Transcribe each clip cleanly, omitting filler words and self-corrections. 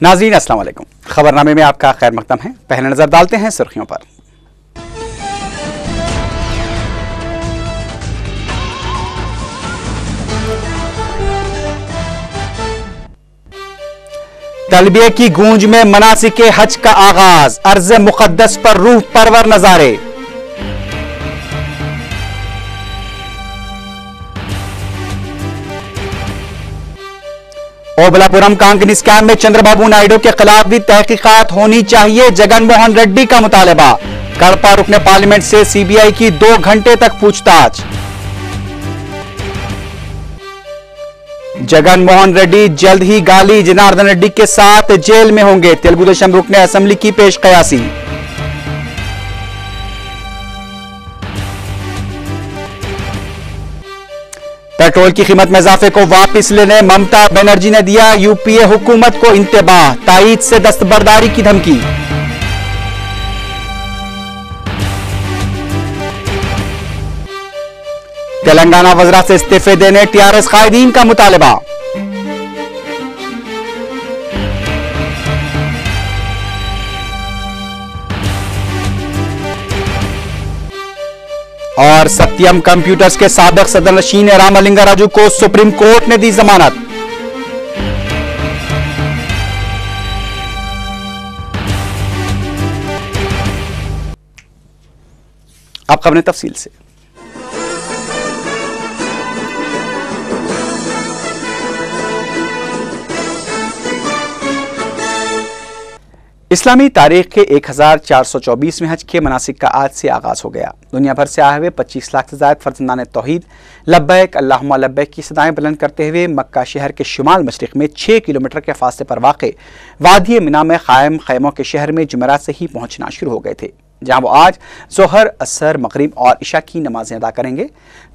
नाज़रीन अस्सलाम वालेकुम। खबरनामे में आपका खैर मकदम है। पहले नजर डालते हैं सुर्खियों पर। तलबिया की गूंज में मनासिक हज का आगाज, अर्ज़ मुक़द्दस पर रूह परवर नजारे। ओबलापुरम कांकनी स्कैम में चंद्रबाबू नायडू के खिलाफ भी तहकीकात होनी चाहिए, जगन मोहन रेड्डी का मुतालबा। कड़पा रुकने पार्लियामेंट से सीबीआई की 2 घंटे तक पूछताछ। जगन मोहन रेड्डी जल्द ही गाली जनार्दन रेड्डी के साथ जेल में होंगे, तेलुगुदेशम रुकने असेंबली की पेश कयासी। पेट्रोल की कीमत में इजाफे को वापस लेने ममता बनर्जी ने दिया यूपीए हुकूमत को इंतबाह, ताईद से दस्तबरदारी की धमकी। तेलंगाना वज़रा से इस्तीफे देने टीआरएस कायदीन का मुतालबा। और सत्यम कंप्यूटर्स के साबिक सदर नशीन रामलिंगा राजू को सुप्रीम कोर्ट ने दी जमानत। अब खबरें तफसील से। इस्लामी तारीख के 1424वें हज के मनासिक का आज से आगाज हो गया। दुनिया भर से आए हुए 25 लाख से ज्यादा फर्जंदान तौहीद लब्बैक अल्लाहुम्मा लब्बैक की सदाएं बुलंद करते हुए मक्का शहर के शुमाल मशरिक में 6 किलोमीटर के फासले पर वाक़े वादी मिना में कायम खैमों के शहर में जुमेरात से ही पहुंचना शुरू हो गए थे, जहां वो आज जोहर, असर, मगरिब और इशा की नमाजें अदा करेंगे।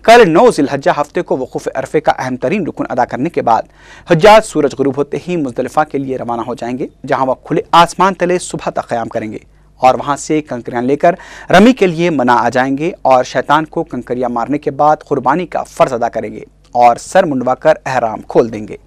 कल 9 ज़िलहज्जा हफ्ते को वक़ूफ़ अरफ़े का अहम तरीन रुकन अदा करने के बाद हज्जाज सूरज गुरूब होते ही मुज़दलिफ़ा के लिए रवाना हो जाएंगे, जहां वह खुले आसमान तले सुबह तक क़याम करेंगे और वहां से कंकरियां लेकर रमी के लिए मना आ जाएंगे और शैतान को कंकरियां मारने के बाद कुर्बानी का फ़र्ज अदा करेंगे और सर मुंडवा कर एहराम खोल देंगे।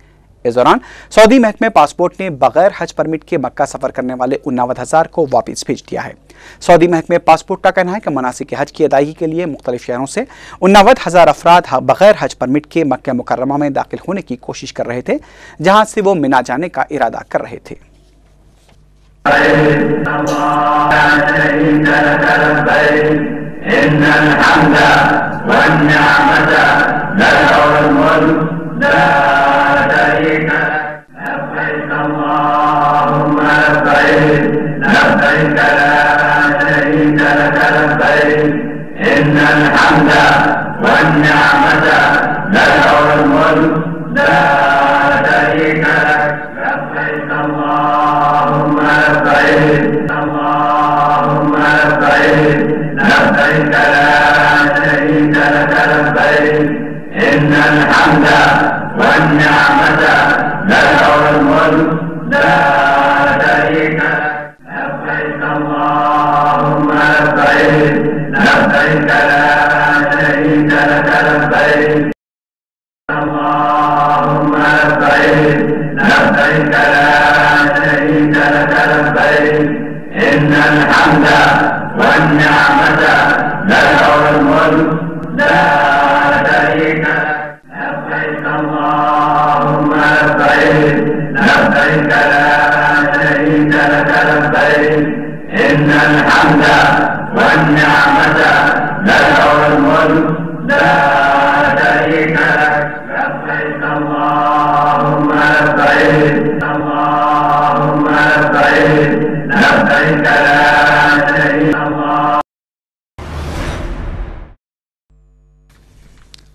इस दौरान सऊदी महकमे पासपोर्ट ने बगैर हज परमिट के मक्का सफर करने वाले 89,000 को वापस भेज दिया है। सऊदी महकमे पासपोर्ट का कहना है कि मनासिक हज की अदायगी के लिए मुख्तलिफ शहरों से 89,000 अफराद बगैर हज परमिट के मक्का मुकर्रमा में दाखिल होने की कोशिश कर रहे थे, जहां से वो मिना जाने का इरादा कर रहे थे।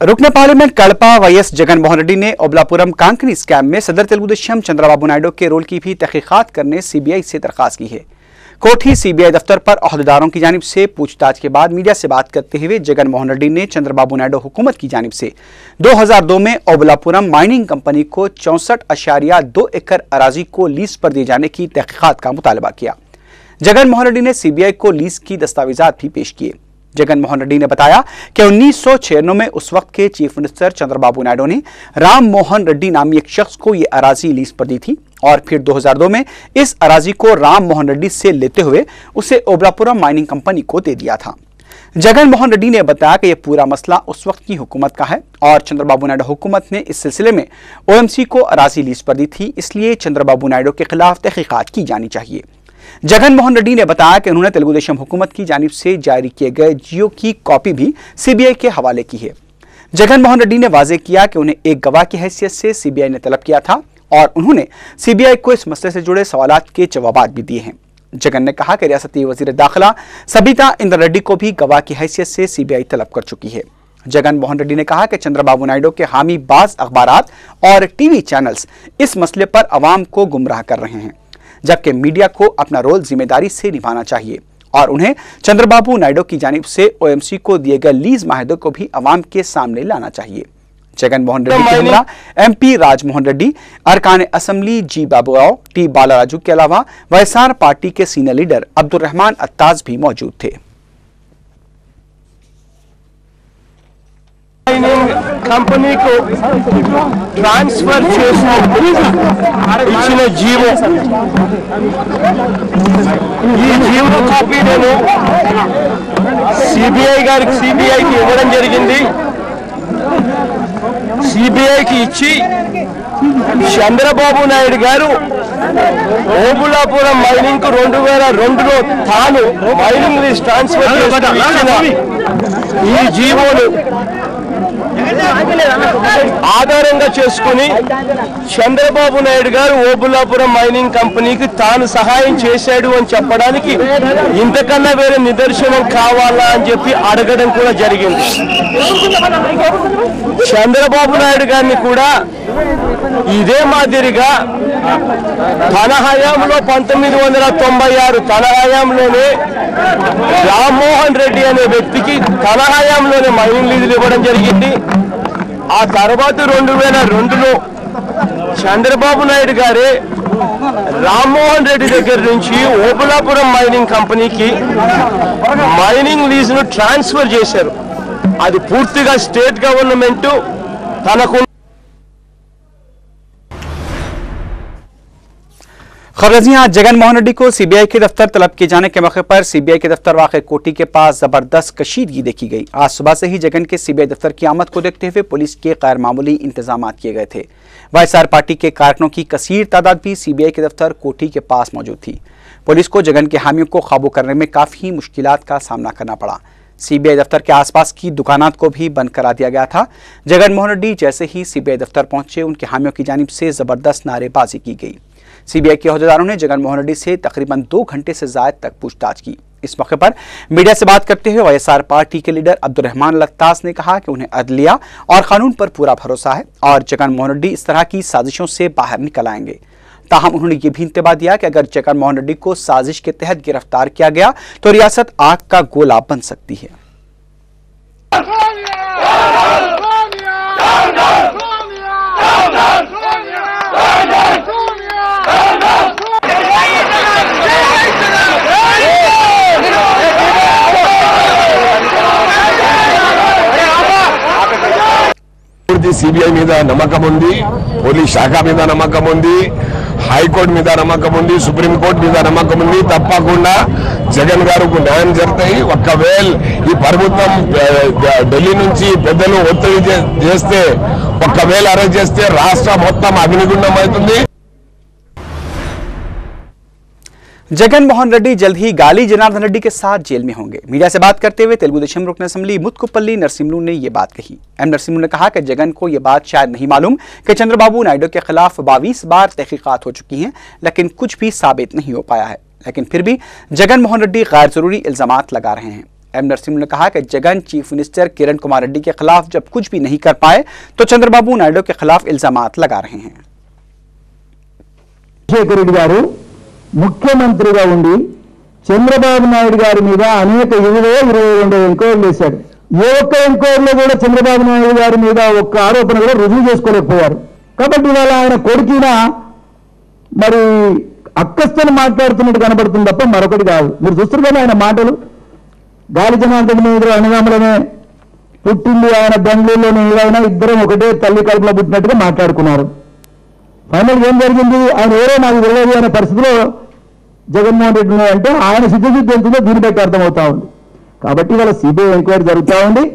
रुकने पार्लियामेंट कड़पा वाईएस जगन मोहन रेड्डी ने ओबलापुरम कांकनी स्कैम में सदर तेलुगुदेशम चंद्रबाबू नायडू के रोल की भी तहकीकात करने सीबीआई से दरखास्त की है। कोठी सीबीआई दफ्तर पर अहदेदारों की जानिब से पूछताछ के बाद मीडिया से बात करते हुए जगन मोहन रेड्डी ने चंद्रबाबू नायडू हुकूमत की जानिब से 2002 में ओबलापुरम माइनिंग कंपनी को 64.2 एकड़ अराजी को लीज पर दिए जाने की तहकीकात का मुतालबा किया। जगन मोहन रेड्डी ने सीबीआई को लीज की दस्तावेजात भी पेश किए। जगन मोहन रेड्डी ने बताया कि 1996 में उस वक्त के चीफ मिनिस्टर चंद्रबाबू नायडू ने राम मोहन रेड्डी नामी एक शख्स को यह अराजी लीज पर दी थी और फिर 2002 में इस अराजी को राम मोहन रेड्डी से लेते हुए उसे ओबलापुरम माइनिंग कंपनी को दे दिया था। जगन मोहन रेड्डी ने बताया कि यह पूरा मसला उस वक्त की हुकूमत का है और चंद्रबाबू नायडू हुकूमत ने इस सिलसिले में ओएमसी को अराजी लीज पर दी थी, इसलिए चंद्रबाबू नायडू के खिलाफ तहकीकात की जानी चाहिए। जगन मोहन रेड्डी ने बताया कि उन्होंने तेलुगु देशम हुकूमत की जानिब से जारी किए गए जियो की कॉपी भी सीबीआई के हवाले की है। जगन मोहन रेड्डी ने वाजे किया कि उन्हें एक गवाह की हैसियत से सीबीआई ने तलब किया था और उन्होंने सीबीआई को इस मसले से जुड़े सवालात के जवाब भी दिए हैं। जगन ने कहा कि रियासती वजीर दाखिला सबिता इंद्र रेड्डी को भी गवाह की हैसियत से सीबीआई तलब कर चुकी है। जगन मोहन रेड्डी ने कहा कि चंद्रबाबू नायडू के हामी बाज अखबारात और टीवी चैनल्स इस मसले पर अवाम को गुमराह कर रहे हैं, जबकि मीडिया को अपना रोल जिम्मेदारी से निभाना चाहिए और उन्हें चंद्रबाबू नायडू की जानिब से ओएमसी को दिए गए लीज माहिदे को भी अवाम के सामने लाना चाहिए। जगन मोहन रेड्डी के हमरा एमपी राजमोहन रेड्डी, अरकान असम्बली जी बाबूराव, टी बालाराजू के अलावा वाईएसआर पार्टी के सीनियर लीडर अब्दुल रहमान अत्ताज भी मौजूद थे। कंपनी को ट्रांसफर इच्छिन जीवो जीवो कॉपी నేను सीबीआई की ఇవ్వడం జరిగింది। सीबीआई की ఇచ్చి చంద్రబాబు నాయుడు గారు ఓబులాపురం మైనింగ్ కు 2002లో తాను మైనింగ్ లీజ్ ట్రాన్స్ఫర్ చేసిన ఈ జీవోను ఆధారంగా చేసుకుని చంద్రబాబు నాయుడు గారు ఓబులాపురం మైనింగ్ కంపెనీకి తాను సహాయం చేశాడు అని చెప్పడానికి ఇంతకన్నా వేరే నిదర్శనం కావాలా అని చెప్పి అడగడం కూడా జరిగింది। చంద్రబాబు నాయుడు గారిని కూడా ఇదే మాదిరిగా తన హయాంలో 1996 తన హయాంలోనే రామ్మోహన్ రెడ్డి అనే వ్యక్తికి తన హయాంలోనే మైనింగ్ లీజులు ఇవ్వడం జరిగింది। ఆ తర్వాత 2002లో చంద్రబాబు నాయుడు గారే రామ్మోహన్ రెడ్డి దగ్గర నుంచి ఓబులాపురం మైనింగ్ కంపెనీకి మైనింగ్ లీజును ట్రాన్స్ఫర్ చేశారు। అది పూర్తిగా స్టేట్ గవర్నమెంట్ తనకు। खबरजियां जगन मोहन रेड्डी को सीबीआई के दफ्तर तलब किए जाने के मौके पर सीबीआई के दफ्तर वाक़ कोठी के पास जबरदस्त कशीदगी देखी गई। आज सुबह से ही जगन के सीबीआई दफ्तर की आमद को देखते हुए पुलिस के गैर मामूली इंतजाम किए गए थे। वाईएसआर पार्टी के कारकुनों की कसीर तादाद भी सीबीआई के दफ्तर कोठी के पास मौजूद थी। पुलिस को जगन के हामियों को काबू करने में काफ़ी मुश्किलात का सामना करना पड़ा। सीबीआई दफ्तर के आसपास की दुकानात को भी बंद करा दिया गया था। जगन मोहन रेड्डी जैसे ही सीबीआई दफ्तर पहुंचे उनके हामियों की जानिब से जबरदस्त नारेबाजी की गई। सीबीआई के अहदेदारों ने जगन मोहन रेड्डी से तकरीबन 2 घंटे से ज़ायद तक पूछताछ की। इस मौके पर मीडिया से बात करते हुए वाईएसआर पार्टी के लीडर अब्दुल रहमान अत्ताज ने कहा कि उन्हें अदलिया और कानून पर पूरा भरोसा है और जगन मोहन रेड्डी इस तरह की साजिशों से बाहर निकल आएंगे। ताहम उन्होंने ये भी इंतबा दिया कि अगर जगन मोहन रेड्डी को साजिश के तहत गिरफ्तार किया गया तो रियासत आग का गोला बन सकती है। सीबीआई మీద నమ్మకం ఉంది, పోలీస్ శాఖ మీద నమ్మకం ఉంది, హైకోర్టు మీద నమ్మకం ఉంది, సుప్రీం కోర్టు మీద నమ్మకం ఉంది। తప్పకుండా జగన్ గారికి న్యాయం జరుగుతాయి। ఒకవేళ ఈ ప్రభుత్వం ఢిల్లీ నుంచి పెద్దలు ఒత్తిడి చేస్తే ఒకవేళ అరెస్ట్ చేస్తే రాష్ట్రం మొత్తం అగ్నిగుండం అవుతుంది। जगन मोहन रेड्डी जल्द ही गाली जनार्दन रेड्डी के साथ जेल में होंगे। मीडिया से बात करते हुए तेलुगु देशम रुकन असेंबली मुत्कुपल्ली नरसिम्हलू ने यह बात कही। एम नरसिम्हलू ने कहा कि जगन को यह बात शायद नहीं मालूम कि चंद्रबाबू नायडू के खिलाफ 22 बार तहकीकात हो चुकी हैं, लेकिन कुछ भी साबित नहीं हो पाया है। लेकिन फिर भी जगन मोहन रेड्डी गैर जरूरी इल्जामात लगा रहे हैं। एम नरसिम्हलू ने कहा कि जगन चीफ मिनिस्टर किरण कुमार रेड्डी के खिलाफ जब कुछ भी नहीं कर पाए तो चंद्रबाबू नायडू के खिलाफ इल्जामात लगा रहे हैं। ముఖ్యమంత్రిగా ఉండి చంద్రబాబు నాయుడు గారి మీద అనేక 22 ఎంక్వైరీలు చేశాడు। ఏ ఒక్క ఎంక్వైరీలో కూడా చంద్రబాబు నాయుడు గారి మీద ఒక్క ఆరోపణ కూడా రుజువు చేసుకోలేకపోయారు। కాబట్టి ఇవాళ ఆయన కొడుకున మరి అక్కస్తను మాట్లాడుతున్నట్టు కనబడుతుంది తప్ప మరొకటి కాదు। మీరు చూస్తారు కదా ఆయన మాటలు గాలి జనార్దన్ మేము ఇద్దరు అన్నదమ్ములమే, పుట్టింది ఆయన బెంగళూరులోనే, ఏదైనా ఇద్దరం ఒకటే తల్లి కడుపులో పుట్టినట్టుగా మాట్లాడుకున్నారు. ఫైనల్ ఏం జరిగింది, ఆయన ఎవరో నాకు తెలియదు అనే పరిస్థితిలో జగన్మోహన్ రెడ్డి ఉన్నాయంటే ఆయన సిద్ధశుద్ధి ఎంతుందో దీన్ని బట్టి అర్థమవుతా ఉంది. కాబట్టి ఇవాళ సిబిఐ ఎంక్వైరీ జరుగుతూ ఉంది.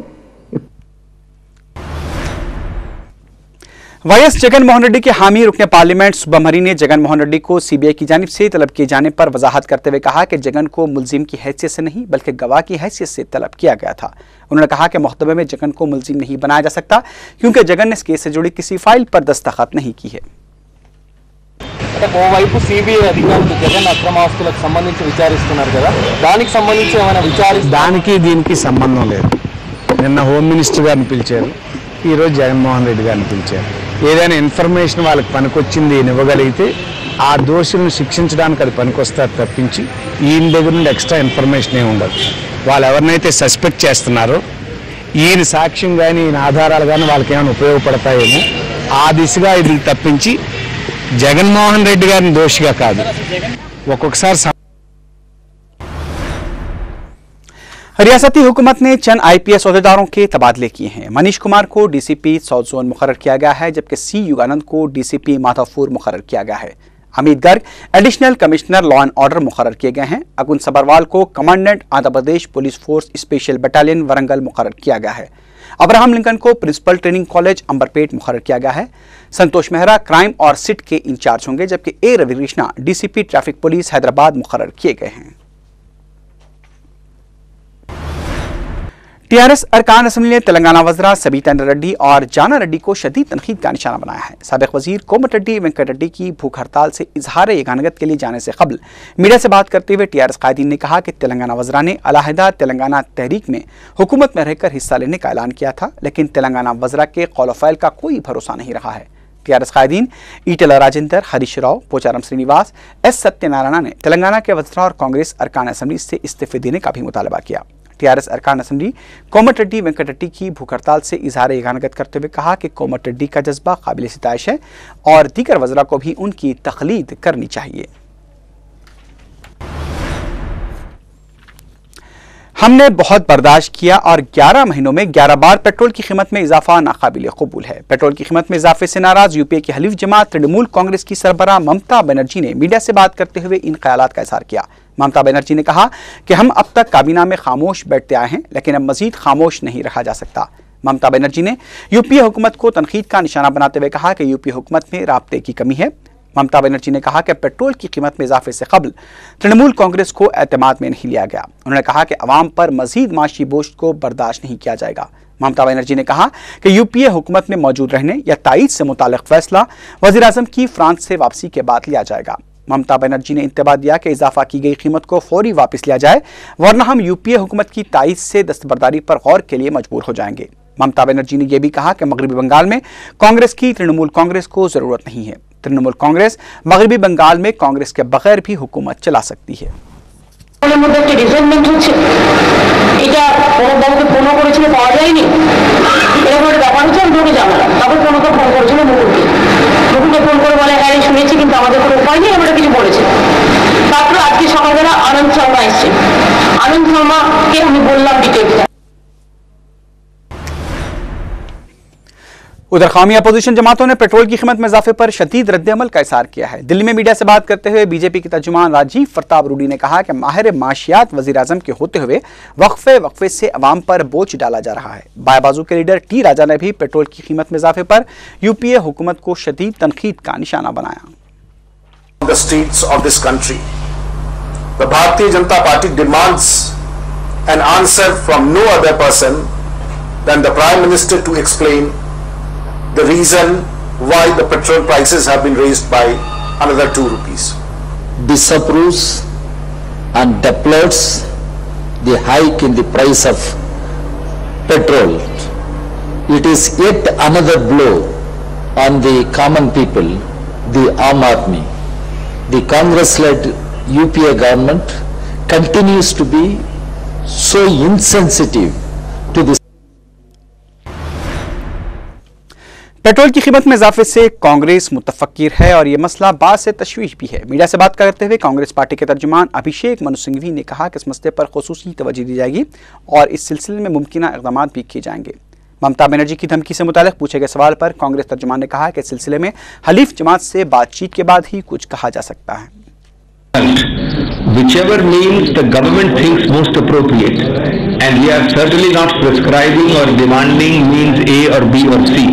वाईएस जगनमोहन रेड्डी के हामी रुकने पार्लियामेंट सुब्रमण्यम ने जगनमोहन रेड्डी को सीबीआई की जानिब से तलब किए जाने पर वजाहत करते हुए कहा कि जगन को मुलजिम की हैसियत से नहीं बल्कि गवाह की हैसियत से तलब किया गया था। उन्होंने कहा कि मुकदमे में जगन को मुलजिम नहीं बनाया जा सकता क्योंकि जगन ने इस केस से जुड़ी किसी फाइल पर दस्तखत नहीं की है। ఓవైపు సిబిఐ అధికారులు జగన్ అక్రమాస్తులకు సంబంధించి విచారిస్తున్నారు కదా, దానికి సంబంధించి ఏమైనా దానికి దీనికి సంబంధం లేదు. నిన్న హోమ్ మినిస్టర్ గారిని పిలిచారు, ఈరోజు జగన్మోహన్ రెడ్డి గారిని పిలిచారు. ఏదైనా ఇన్ఫర్మేషన్ వాళ్ళకి పనికొచ్చింది ఇవ్వగలిగితే ఆ దోషులను శిక్షించడానికి అది పనికొస్తారు తప్పించి ఈయన దగ్గర నుండి ఎక్స్ట్రా ఇన్ఫర్మేషన్ ఏమి ఉండదు. వాళ్ళు ఎవరినైతే సస్పెక్ట్ చేస్తున్నారో ఈయన సాక్ష్యం కానీ ఈయన ఆధారాలు కానీ వాళ్ళకి ఏమైనా ఉపయోగపడతాయేమో ఆ దిశగా ఇది తప్పించి జగన్మోహన్ రెడ్డి గారిని దోషిగా కాదు. ఒక్కొక్కసారి रियासती हुकूमत ने चंद आईपीएस अहदेदारों के तबादले किए हैं। मनीष कुमार को डीसीपी साउथ जोन मुकर्रर किया गया है, जबकि सी युगानंद को डीसीपी माथापुर मुकर्रर किया गया है। Amit Garg additional commissioner law and order मुकर्रर किए गए हैं। अकुन सबरवाल को commandant Andhra Pradesh police force special battalion Warangal मुकर्रर किया गया है। अब्राहम लिंकन को प्रिंसिपल ट्रेनिंग कॉलेज अंबरपेट मुकर्रर किया गया है। संतोष मेहरा क्राइम और सिट के इंचार्ज होंगे, जबकि A Ravi Krishna DCP traffic police Hyderabad मुकर्रर किए गए हैं। टीआरएस अरकान असम्बली ने तेलंगाना वज़रा सबीता रेड्डी और जाना रेड्डी को शदीद तनकीद का निशाना बनाया है। साबिक वजीर कोमट रेड्डी वेंकट रेड्डी की भूख हड़ताल से इजहार यगानगत के लिए जाने से कबल मीडिया से बात करते हुए टीआरएस कायदीन ने कहा कि तेलंगाना वज़रा ने अलहदा तेलंगाना तहरीक में हुकूमत में रहकर हिस्सा लेने का ऐलान किया था, लेकिन तेलंगाना वज़रा के कौल फ़ैल का कोई भरोसा नहीं रहा है। टीआरएस कायदीन ईटेला राजेंद्र, हरीश राव, पोचारम श्रीनिवास, एस सत्यनारायण ने तेलंगाना के वज़रा और कांग्रेस अरकान असम्बली से इस्तीफे देने का भी मुतालबा किया। टीआरएस अरकान असम्बली कोमट रेड्डी वेंकट रेड्डी की भूख हड़ताल से इजहार यगानगत करते हुए कहा कि कोमट रेड्डी का जज्बा काबिल सिताइश है और दीगर वज़रा को भी उनकी तखलीद करनी चाहिए। हमने बहुत बर्दाश्त किया और 11 महीनों में 11 बार पेट्रोल की कीमत में इजाफा नाकाबिल कबूल है। पेट्रोल की कीमत में इजाफे से नाराज यूपीए की हलीफ जमात तृणमूल कांग्रेस की सरबराह ममता बनर्जी ने मीडिया से बात करते हुए इन ख्यालात का इजहार किया। ममता बनर्जी ने कहा कि हम अब तक काबीना में खामोश बैठते आए हैं, लेकिन अब मजीद खामोश नहीं रहा जा सकता। ममता बनर्जी ने यूपीए हुकूमत को तनकीद का निशाना बनाते हुए कहा कि यूपीए हुकूमत में राब्ते की कमी है। ममता बनर्जी ने कहा कि पेट्रोल की कीमत में इजाफे से कबल तृणमूल कांग्रेस को एतमाद में नहीं लिया गया। उन्होंने कहा कि अवाम पर मजीद माशी बोझ को बर्दाश्त नहीं किया जाएगा। ममता बनर्जी ने कहा कि यूपीए हुकूमत में मौजूद रहने या तायीद से मुताल्लिक फैसला वज़ीर आज़म की फ्रांस से वापसी के बाद लिया जाएगा। ममता बनर्जी ने इंतबाह दिया कि इजाफा की गई कीमत को फौरी वापस लिया जाए, वरना हम यूपीए हुकूमत की तायीद से दस्तबरदारी पर गौर के लिए मजबूर हो जाएंगे। ममता बनर्जी ने यह भी कहा कि मगरबी बंगाल में कांग्रेस की तृणमूल कांग्रेस को जरूरत नहीं है। तृणमूल कांग्रेस मगरबी बंगाल में कांग्रेस के बगैर भी हुकूमत चला सकती है। आनंद शर्मा के हमें बोलना डिटेल। उधर कौमी अपोजिशन जमातों ने पेट्रोल की कीमत में इजाफे पर शदीद रद्द-ए-अमल का इज़हार किया है। दिल्ली में मीडिया से बात करते हुए बीजेपी के तर्जुमान राजीव प्रताप रूडी ने कहा कि माहिर माशियात वज़ीर आज़म के होते हुए वक्फे से अवाम पर बोझ डाला जा रहा है। बाएं बाजू के लीडर टी राजा ने भी पेट्रोल की कीमत में इजाफे पर यूपीए हुकूमत को शदीद तनकीद का निशाना बनाया। The streets of this country, the Bharatiya Janata Party demands an answer from no other person than the Prime Minister to explain the reason why the petrol prices have been raised by another 2 rupees. Disapproves and deplores the hike in the price of petrol. It is yet another blow on the common people, the Aam Aadmi. The Congress-led UPA government continues to be so insensitive to the petrol की कीमत में इजाफे से कांग्रेस मुतफक्किर है और यह मसला बाद से तशवीश भी है। मीडिया से बात करते हुए कांग्रेस पार्टी के तर्जुमान अभिषेक मनु सिंघवी ने कहा कि इस मसले पर खुसूसी तवज्जो दी जाएगी और इस सिलसिले में मुमकिना इक़दाम भी किए जाएंगे। ममता बनर्जी की धमकी से मुतालिक पूछे गए सवाल पर कांग्रेस तर्जुमान ने कहा कि इस सिलसिले में हलीफ जमात से बातचीत के बाद ही कुछ कहा जा सकता है। Whichever means the government thinks most appropriate, and we are certainly not prescribing or demanding means A or B or C.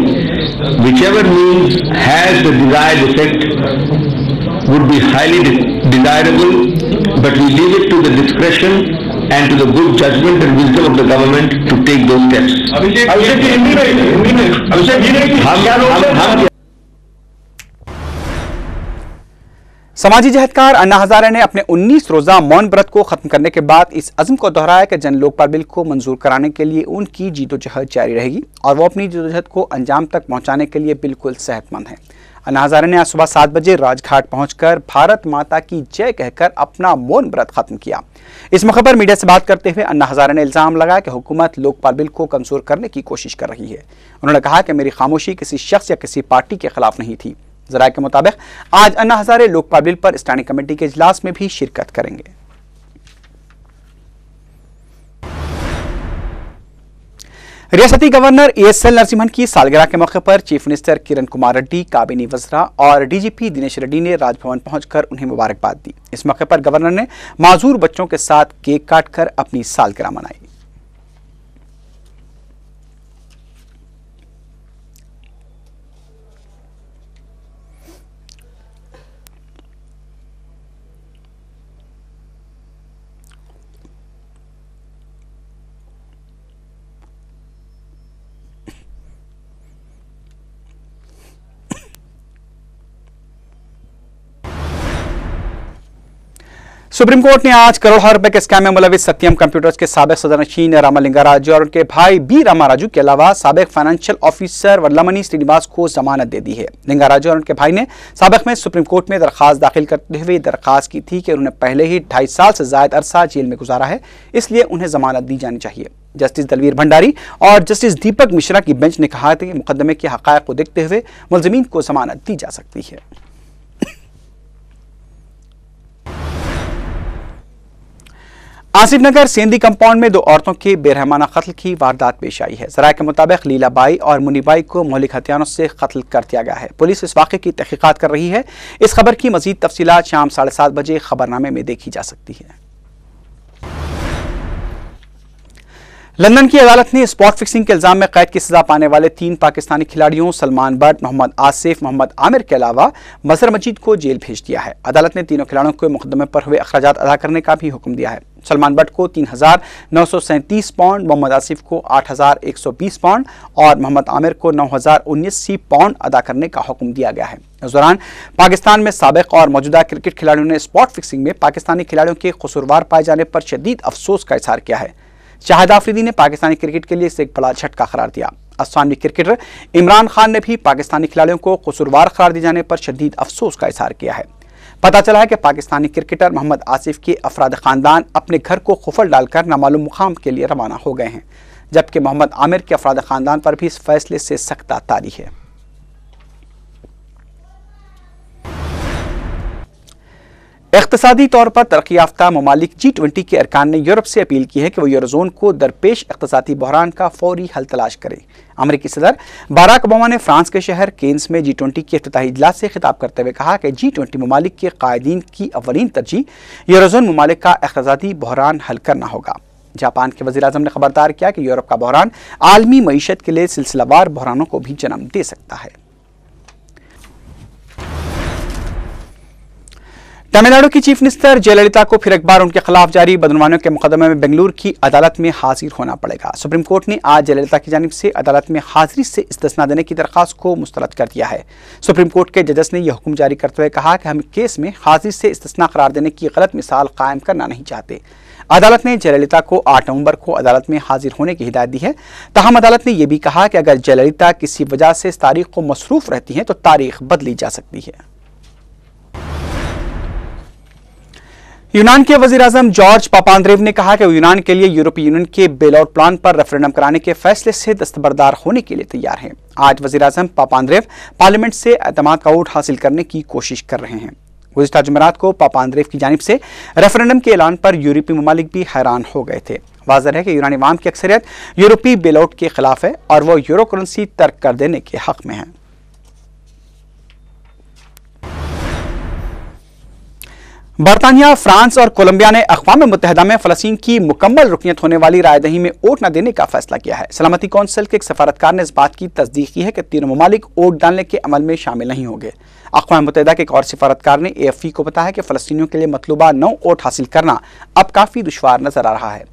Whichever means has the desired effect would be highly desirable, but we leave it to the discretion and to the good judgment and wisdom of the government to take those steps. समाजी जहदकार अन्ना हजारे ने अपने 19 रोजा मौन व्रत को खत्म करने के बाद इस अज़्म को दोहराया कि जन लोकपाल बिल को मंजूर कराने के लिए उनकी जीदोजहद जारी रहेगी और वो अपनी जीदोजहद को अंजाम तक पहुंचाने के लिए बिल्कुल सेहतमंद हैं। अन्ना हजारे ने आज सुबह 7 बजे राजघाट पहुंचकर भारत माता की जय कहकर अपना मौन व्रत खत्म किया। इस मौके पर मीडिया से बात करते हुए अन्ना हजारे ने इल्जाम लगाया कि हुकूमत लोकपाल बिल को कमजोर करने की कोशिश कर रही है। उन्होंने कहा कि मेरी खामोशी किसी शख्स या किसी पार्टी के खिलाफ नहीं थी। जराये के मुताबिक आज अन्ना हजारे लोकपाल बिल पर स्टैंडिंग कमेटी के इजलास में भी शिरकत करेंगे। रियासती गवर्नर ESL नरसिम्हन की सालगिरह के मौके पर चीफ मिनिस्टर किरण कुमार रेड्डी, काबीनी वज़रा और DGP दिनेश रेड्डी ने राजभवन पहुंचकर उन्हें मुबारकबाद दी। इस मौके पर गवर्नर ने माजूर बच्चों के साथ केक काटकर अपनी सालगिरह मनाई। सुप्रीम कोर्ट ने आज करोड़ों रुपए के स्कैम में मुलविस सत्यम कंप्यूटर्स के साबिक सदरनशीन रामलिंगाराजू और उनके भाई बी रामाराजू के अलावा साबिक फाइनेंशियल ऑफिसर वल्लमनी श्रीनिवास को जमानत दे दी है। लिंगाराजू और उनके भाई ने साबिक में सुप्रीम कोर्ट में दरखास्त दाखिल करते हुए दरखास्त की थी कि उन्होंने पहले ही 2.5 साल से ज्यादा अरसा जेल में गुजारा है, इसलिए उन्हें जमानत दी जानी चाहिए। जस्टिस दलवीर भंडारी और जस्टिस दीपक मिश्रा की बेंच ने कहा कि मुकदमे के हक़ाइक़ को देखते हुए मुलज़िमीन को जमानत दी जा सकती है। आसिफ नगर सेंधी कंपाउंड में 2 औरतों के बेरहमाना कत्ल की वारदात पेश आई है। जराये के मुताबिक लीलाबाई और मुनीबाई को मौलिक हथियारों से कत्ल कर दिया गया है। पुलिस इस वाक़े की तहकीकात कर रही है। इस खबर की मजीद तफसीलात शाम 7:30 बजे खबरनामे में देखी जा सकती है। लंदन की अदालत ने स्पॉट फिक्सिंग के इल्जाम में कैद की सजा पाने वाले 3 पाकिस्तानी खिलाड़ियों सलमान बट, मोहम्मद आसिफ, मोहम्मद आमिर के अलावा मजहर मजीद को जेल भेज दिया है। अदालत ने तीनों खिलाड़ियों को मुकदमे पर हुए अखराजात अदा करने का भी हुक्म दिया है। सलमान बट को 3,937 पाउंड, मोहम्मद आसिफ को 8,120 पाउंड और मोहम्मद आमिर को 9,079 पाउंड अदा करने का हुक्म दिया गया है। इस दौरान पाकिस्तान में साबिक और मौजूदा क्रिकेट खिलाड़ियों ने स्पॉट फिक्सिंग में पाकिस्तानी खिलाड़ियों के कसूरवार पाए जाने पर शदीद अफसोस का इजहार किया है। शाहिद आफरीदी ने पाकिस्तानी क्रिकेट के लिए इसे एक बड़ा झटका करार दिया। अफसानवी क्रिकेटर इमरान खान ने भी पाकिस्तानी खिलाड़ियों को कसूरवार करार दिए जाने पर शदीद अफसोस का इजहार किया है। पता चला है कि पाकिस्तानी क्रिकेटर मोहम्मद आसिफ के अफराद खानदान अपने घर को खुफल डालकर नामालूम मुकाम के लिए रवाना हो गए हैं, जबकि मोहम्मद आमिर के अफराद खानदान पर भी इस फैसले से सख्त तारी है। इक़्तिसादी तौर पर तरक्की याफ्ता ममालिक G20 के अरकान ने यूरोप से अपील की है कि वो यूरोजोन को दरपेश इक़्तिसादी बहरान का फौरी हल तलाश करें। अमेरिकी सदर बाराक ओबामा ने फ्रांस के शहर केन्स में G20 के इफ्तिताही इजलास से खिताब करते हुए कहा कि G20 ममालिक के कायदीन की अवलीन तरजीह यूरोजोन ममालिक का इक़्तिसादी बहरान हल करना होगा। जापान के वज़ीर आज़म ने खबरदार किया कि यूरोप का बहरान आलमी मईशत के लिए सिलसिलावार बहरानों को भी जन्म दे सकता है। तमिलनाडु की चीफ मिनिस्टर जयललिता को फिर एक बार उनके खिलाफ जारी बदनवानियों के मुकदमे में बेंगलुरु की अदालत में हाजिर होना पड़ेगा। सुप्रीम कोर्ट ने आज जयललिता की जानिब से अदालत में हाजिरी से इस्तिस्ना देने की दरख्वास्त को मुस्तरद कर दिया है। सुप्रीम कोर्ट के जजेस ने यह हुक्म जारी करते हुए कहा कि हम केस में हाजिरी से इस्तिस्ना करार देने की गलत मिसाल कायम करना नहीं चाहते। अदालत ने जयललिता को 8 नवंबर को अदालत में हाजिर होने की हिदायत दी है। ताहम अदालत ने यह भी कहा कि अगर जयललिता किसी वजह से इस तारीख को मसरूफ रहती हैं तो तारीख बदली जा सकती है। यूनान के वजीर-आज़म जॉर्ज पापांद्रेव ने कहा कि वो यूनान के लिए यूरोपीय यूनियन के बेल आउट प्लान पर रेफरेंडम कराने के फैसले से दस्तबरदार होने के लिए तैयार हैं। आज वजीर-आज़म पापांद्रेव पार्लियामेंट से एतमाद का वोट हासिल करने की कोशिश कर रहे हैं। गुज़िश्ता जुमेरात को पापांद्रेव की जानिब से रेफरेंडम के ऐलान पर यूरोपीय ममालिक भी हैरान हो गए थे। वाज़ेह है कि यूनानी अवाम की अक्सरियत यूरोपीय बेल आउट के खिलाफ है और वो यूरो करेंसी तर्क कर देने के हक में है। बरतानिया, फ्रांस और कोलंबिया ने अक़वाम मुत्तहिदा में फ़लस्तीन की मुकम्मल रुकनियत होने वाली रायदही में वोट न देने का फैसला किया है। सलामती कौंसिल के एक सफारतकार ने इस बात की तस्दीक की है कि तीनों ममालिक वोट डालने के अमल में शामिल नहीं होंगे। अक़वाम मुत्तहिदा के एक और सफारतकार ने AFP को बताया कि फ़लस्तीनियों के लिए मतलूबा 9 वोट हासिल करना अब काफ़ी दुश्वार नजर आ रहा है।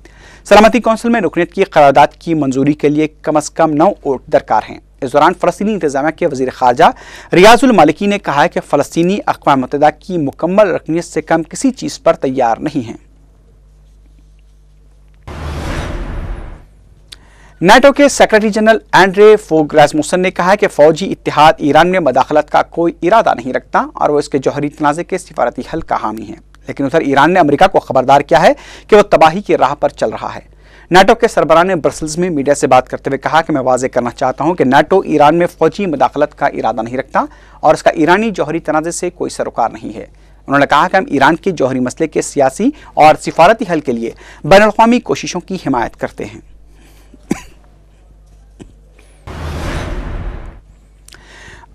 सलामती कौंसिल में रुकनियत की करारदाद की मंजूरी के लिए कम अज़ कम 9 वोट दरकार हैं। इस दौरान फ़लस्तीनी इंतज़ामिया के वज़ीर ख़ारजा रियाजुल मालिकी ने कहा है कि फ़लस्तीनी अक़वाम मुत्तहिदा की मुकम्मल रुकनियत से कम किसी चीज़ पर तैयार नहीं हैं। नाटो के सेक्रेटरी जनरल एंड्रे फोग रासमुसन ने कहा है कि फ़ौजी इत्तेहाद ईरान में मदाखलत का कोई इरादा नहीं रखता और वो इसके जौहरी तनाज़े के सिफारती हल का हामी है। लेकिन उधर ईरान ने अमेरिका को खबरदार किया है कि वह तबाही की राह पर चल रहा है। नाटो के सरबराह ने ब्रसल्स में मीडिया से बात करते हुए कहा कि मैं वाज़ेह करना चाहता हूं कि नाटो ईरान में फ़ौजी मुदाखलत का इरादा नहीं रखता और इसका ईरानी जौहरी तनाज़े से कोई सरोकार नहीं है। उन्होंने कहा कि हम ईरान के जौहरी मसले के सियासी और सिफारती हल के लिए बैनुल-अक़वामी कोशिशों की हिमायत करते हैं।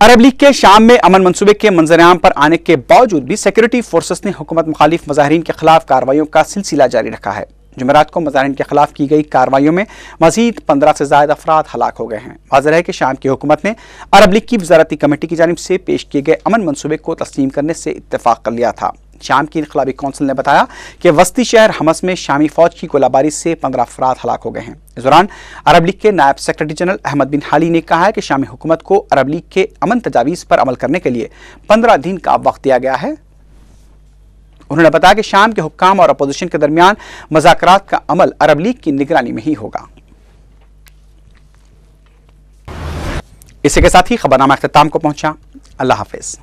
अरब लीग के शाम में अमन मंसूबे के मंजर-ए-आम पर आने के बावजूद भी सिक्योरिटी फोर्सेस ने हुकूमत मुखालिफ मुजाहिरीन के खिलाफ कार्रवाइयों का सिलसिला जारी रखा है। जुमेरात को मुजाहिरीन के खिलाफ की गई कार्रवाइयों में मजीद 15 से ज़ायद अफराद हलाक हो गए हैं। वाज़ेह है कि शाम की हुकूमत ने अरब लीग की वज़ारती कमेटी की जानिब से पेश किए गए अमन मंसूबे को तस्लीम करने से इत्तेफाक कर लिया था। शाम की इनक़लाबी कौंसिल ने बताया कि वस्ती शहर हमस में शामी फौज की गोलाबारी से 15 अफराद हलाक हो गए हैं। इस दौरान अरब लीग के नायब सेक्रेटरी जनरल अहमद बिन हाली ने कहा है कि शामी हुकूमत को अरब लीग के अमन तजावीज़ पर अमल करने के लिए 15 दिन का वक्त दिया गया है। उन्होंने बताया कि शाम के हुक्काम और अपोजिशन के दरमियान मुज़ाकरात का अमल अरब लीग की निगरानी में ही होगा। इसी के साथ ही खबरनामा अख्ताम को पहुंचा। अल्लाह हाफिज।